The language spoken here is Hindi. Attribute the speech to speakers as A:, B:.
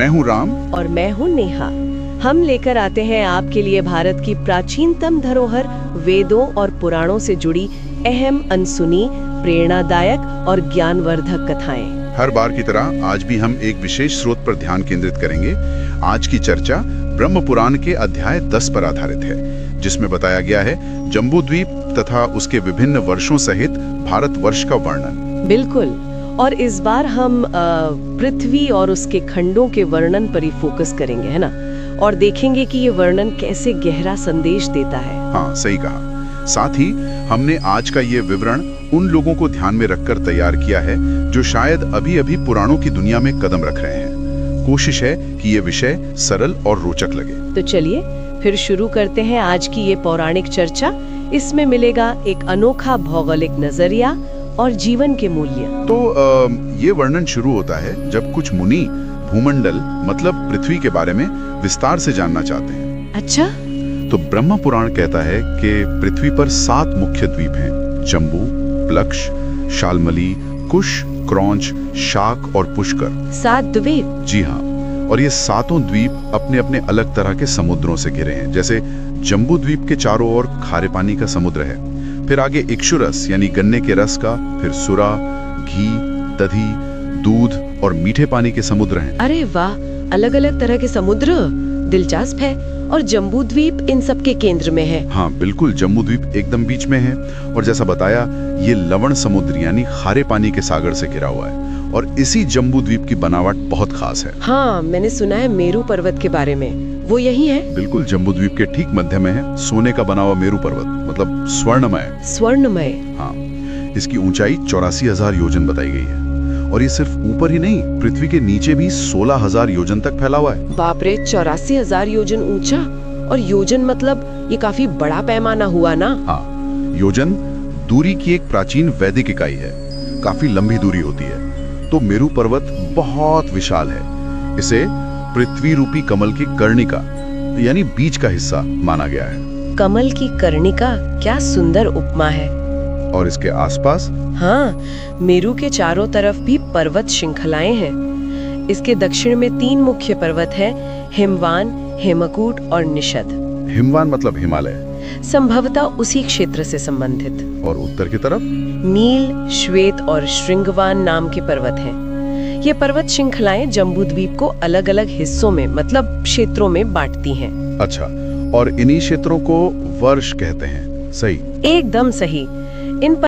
A: मैं हूँ राम।
B: और मैं हूँ नेहा। हम लेकर आते हैं आपके लिए भारत की प्राचीनतम धरोहर वेदों और पुराणों से जुड़ी अहम, अनसुनी, प्रेरणादायक और ज्ञानवर्धक कथाएं।
A: हर बार की तरह आज भी हम एक विशेष स्रोत पर ध्यान केंद्रित करेंगे। आज की चर्चा ब्रह्म पुराण के अध्याय 10 पर आधारित है, जिसमें बताया गया है जम्बूद्वीप तथा उसके विभिन्न वर्षों सहित भारतवर्ष का वर्णन।
B: बिल्कुल। और इस बार हम पृथ्वी और उसके खंडों के वर्णन पर ही फोकस करेंगे, है ना? और देखेंगे कि ये वर्णन कैसे गहरा संदेश देता है।
A: हाँ, सही कहा। साथ ही हमने आज का ये विवरण उन लोगों को ध्यान में रखकर तैयार किया है जो शायद अभी-अभी पुराणों की दुनिया में कदम रख रहे हैं। कोशिश है कि ये विषय सरल और रोचक लगे।
B: तो चलिए फिर शुरू करते हैं आज की ये पौराणिक चर्चा। इसमें मिलेगा एक अनोखा भौगोलिक नजरिया और जीवन के मूल्य।
A: तो ये वर्णन शुरू होता है जब कुछ मुनि भूमंडल मतलब पृथ्वी के बारे में विस्तार से जानना चाहते हैं।
B: अच्छा।
A: तो ब्रह्म पुराण कहता है कि पृथ्वी पर 7 मुख्य द्वीप हैं: जम्बू, प्लक्ष, शाल्मली, कुश, क्रौंच, शाक और पुष्कर।
B: 7 द्वीप?
A: जी हाँ। और ये 7 द्वीप अपने अपने अलग तरह के समुद्रों से घिरे हैं। जैसे जम्बू द्वीप के चारों ओर खारे पानी का समुद्र है, फिर आगे इक्षुरस यानी गन्ने के रस का, फिर सुरा, घी, दधी, दूध और मीठे पानी के समुद्र हैं।
B: अरे वाह, अलग अलग तरह के समुद्र, दिलचस्प है। और जम्बू द्वीप इन सब के केंद्र में है।
A: हाँ बिल्कुल, जम्बू द्वीप एकदम बीच में है। और जैसा बताया, ये लवण समुद्र यानी खारे पानी के सागर से घिरा हुआ है। और इसी जम्बू द्वीप की बनावट बहुत खास है।
B: हाँ, मैंने सुना है मेरू पर्वत के बारे में। वो यही है?
A: बिल्कुल, जम्बू द्वीप के ठीक मध्य में है सोने का बना हुआ मेरू पर्वत, मतलब स्वर्णमय।
B: स्वर्णमय?
A: हाँ। इसकी ऊंचाई 84,000 योजन बताई गई है। और ये सिर्फ ऊपर ही नहीं, पृथ्वी के नीचे भी 16,000 योजन तक फैला हुआ है।
B: बाप रे, 84,000 योजन ऊंचा। और योजन मतलब ये काफी बड़ा पैमाना हुआ ना?
A: हाँ, योजन दूरी की एक प्राचीन वैदिक इकाई है। काफी लंबी दूरी होती है। तो मेरू पर्वत बहुत विशाल है। इसे पृथ्वी रूपी कमल की कर्णिका यानी बीज का हिस्सा माना गया है।
B: कमल की कर्णिका, क्या सुंदर उपमा है।
A: और इसके आसपास?
B: हाँ, मेरू के चारों तरफ भी पर्वत श्रृंखलाएं हैं। इसके दक्षिण में 3 मुख्य पर्वत हैं: हिमवान, हेमकूट और निषद।
A: हिमवान मतलब हिमालय,
B: संभवतः उसी क्षेत्र से संबंधित।
A: और उत्तर की तरफ?
B: नील, श्वेत और श्रृंगवान नाम के पर्वत हैं। ये पर्वत श्रृंखलाएं जम्बूद्वीप को अलग अलग हिस्सों में मतलब क्षेत्रों में बांटती हैं।
A: अच्छा, और इन्हीं क्षेत्रों को वर्ष कहते हैं? सही?
B: एकदम सही। इन